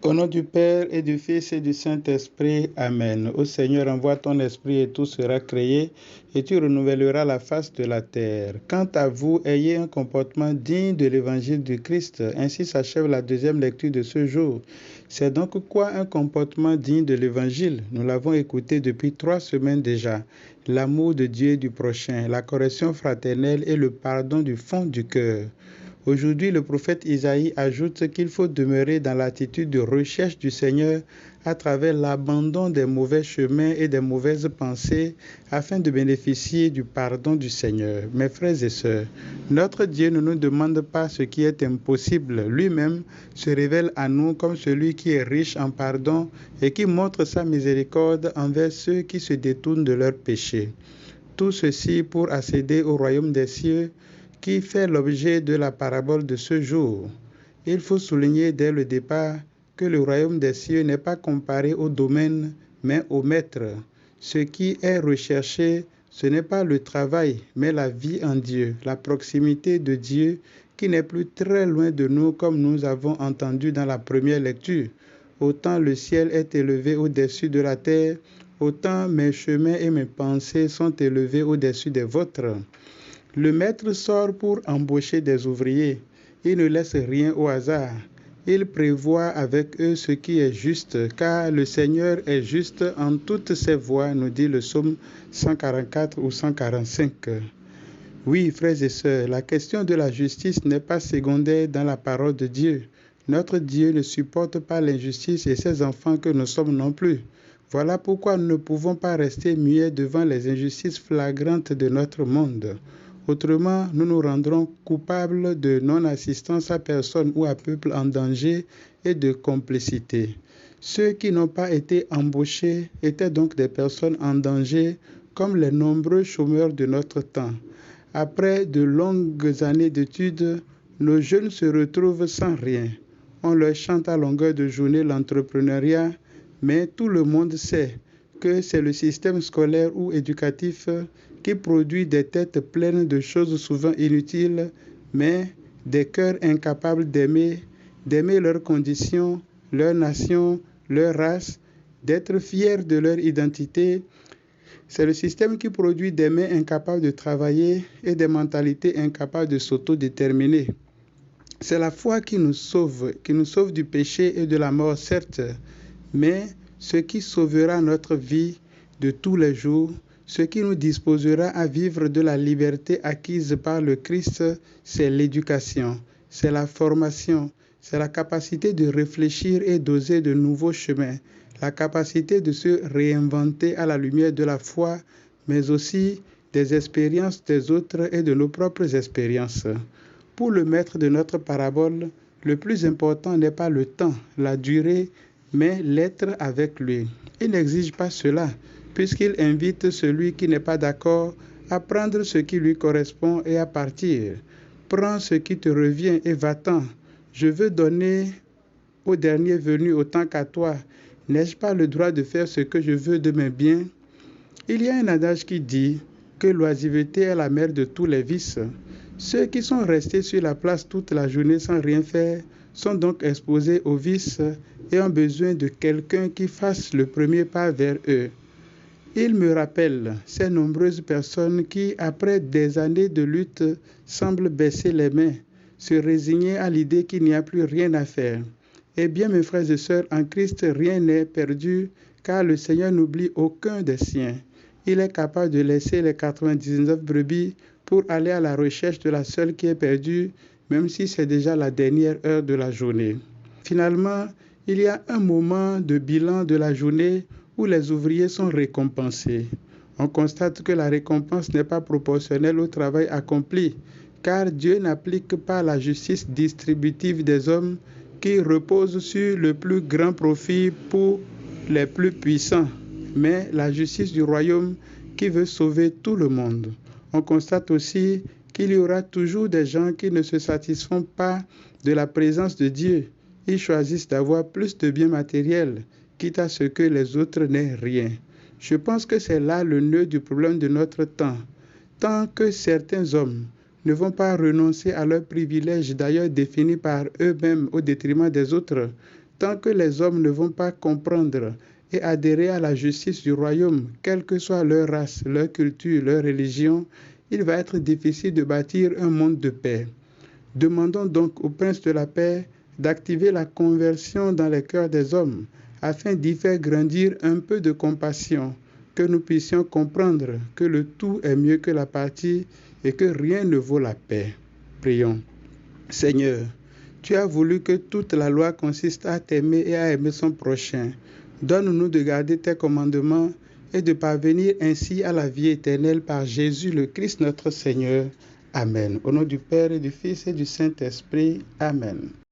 Au nom du Père et du Fils et du Saint-Esprit, Amen. Ô Seigneur, envoie ton esprit et tout sera créé et tu renouvelleras la face de la terre. Quant à vous, ayez un comportement digne de l'évangile du Christ. Ainsi s'achève la deuxième lecture de ce jour. C'est donc quoi un comportement digne de l'évangile? Nous l'avons écouté depuis 3 semaines déjà. L'amour de Dieu et du prochain, la correction fraternelle et le pardon du fond du cœur. Aujourd'hui, le prophète Isaïe ajoute qu'il faut demeurer dans l'attitude de recherche du Seigneur à travers l'abandon des mauvais chemins et des mauvaises pensées afin de bénéficier du pardon du Seigneur. Mes frères et sœurs, notre Dieu ne nous demande pas ce qui est impossible. Lui-même se révèle à nous comme celui qui est riche en pardon et qui montre sa miséricorde envers ceux qui se détournent de leurs péchés. Tout ceci pour accéder au royaume des cieux qui fait l'objet de la parabole de ce jour. Il faut souligner dès le départ que le royaume des cieux n'est pas comparé au domaine, mais au maître. Ce qui est recherché, ce n'est pas le travail, mais la vie en Dieu, la proximité de Dieu qui n'est plus très loin de nous comme nous avons entendu dans la première lecture. Autant le ciel est élevé au-dessus de la terre, autant mes chemins et mes pensées sont élevés au-dessus des vôtres. Le maître sort pour embaucher des ouvriers. Il ne laisse rien au hasard. Il prévoit avec eux ce qui est juste, car le Seigneur est juste en toutes ses voies, nous dit le psaume 144 ou 145. Oui, frères et sœurs, la question de la justice n'est pas secondaire dans la parole de Dieu. Notre Dieu ne supporte pas l'injustice et ses enfants que nous sommes non plus. Voilà pourquoi nous ne pouvons pas rester muets devant les injustices flagrantes de notre monde. Autrement, nous nous rendrons coupables de non-assistance à personne ou à peuple en danger et de complicité. Ceux qui n'ont pas été embauchés étaient donc des personnes en danger, comme les nombreux chômeurs de notre temps. Après de longues années d'études, nos jeunes se retrouvent sans rien. On leur chante à longueur de journée l'entrepreneuriat, mais tout le monde sait que c'est le système scolaire ou éducatif qui produit des têtes pleines de choses souvent inutiles, mais des cœurs incapables d'aimer leurs conditions, leur nation, leur race, d'être fiers de leur identité. C'est le système qui produit des mains incapables de travailler et des mentalités incapables de s'autodéterminer. C'est la foi qui nous sauve du péché et de la mort, certes, mais ce qui sauvera notre vie de tous les jours, ce qui nous disposera à vivre de la liberté acquise par le Christ, c'est l'éducation, c'est la formation, c'est la capacité de réfléchir et d'oser de nouveaux chemins, la capacité de se réinventer à la lumière de la foi, mais aussi des expériences des autres et de nos propres expériences. Pour le maître de notre parabole, le plus important n'est pas le temps, la durée, mais l'être avec lui. Il n'exige pas cela, puisqu'il invite celui qui n'est pas d'accord à prendre ce qui lui correspond et à partir. Prends ce qui te revient et va-t'en. Je veux donner au dernier venu autant qu'à toi. N'ai-je pas le droit de faire ce que je veux de mes biens? Il y a un adage qui dit que l'oisiveté est la mère de tous les vices. Ceux qui sont restés sur la place toute la journée sans rien faire sont donc exposés aux vices et ont besoin de quelqu'un qui fasse le premier pas vers eux. Il me rappelle ces nombreuses personnes qui, après des années de lutte, semblent baisser les mains, se résigner à l'idée qu'il n'y a plus rien à faire. Eh bien, mes frères et sœurs, en Christ, rien n'est perdu, car le Seigneur n'oublie aucun des siens. Il est capable de laisser les 99 brebis pour aller à la recherche de la seule qui est perdue, même si c'est déjà la dernière heure de la journée. Finalement, il y a un moment de bilan de la journée où les ouvriers sont récompensés. On constate que la récompense n'est pas proportionnelle au travail accompli, car Dieu n'applique pas la justice distributive des hommes qui repose sur le plus grand profit pour les plus puissants, mais la justice du royaume qui veut sauver tout le monde. On constate aussi qu'il y aura toujours des gens qui ne se satisfont pas de la présence de Dieu. Ils choisissent d'avoir plus de biens matériels, quitte à ce que les autres n'aient rien. Je pense que c'est là le nœud du problème de notre temps. Tant que certains hommes ne vont pas renoncer à leurs privilèges, d'ailleurs définis par eux-mêmes au détriment des autres, tant que les hommes ne vont pas comprendre et adhérer à la justice du royaume, quelle que soit leur race, leur culture, leur religion, il va être difficile de bâtir un monde de paix. Demandons donc au Prince de la paix d'activer la conversion dans les cœurs des hommes, afin d'y faire grandir un peu de compassion, que nous puissions comprendre que le tout est mieux que la partie et que rien ne vaut la paix. Prions. Seigneur, tu as voulu que toute la loi consiste à t'aimer et à aimer son prochain. Donne-nous de garder tes commandements et de parvenir ainsi à la vie éternelle par Jésus le Christ notre Seigneur. Amen. Au nom du Père et du Fils et du Saint-Esprit. Amen.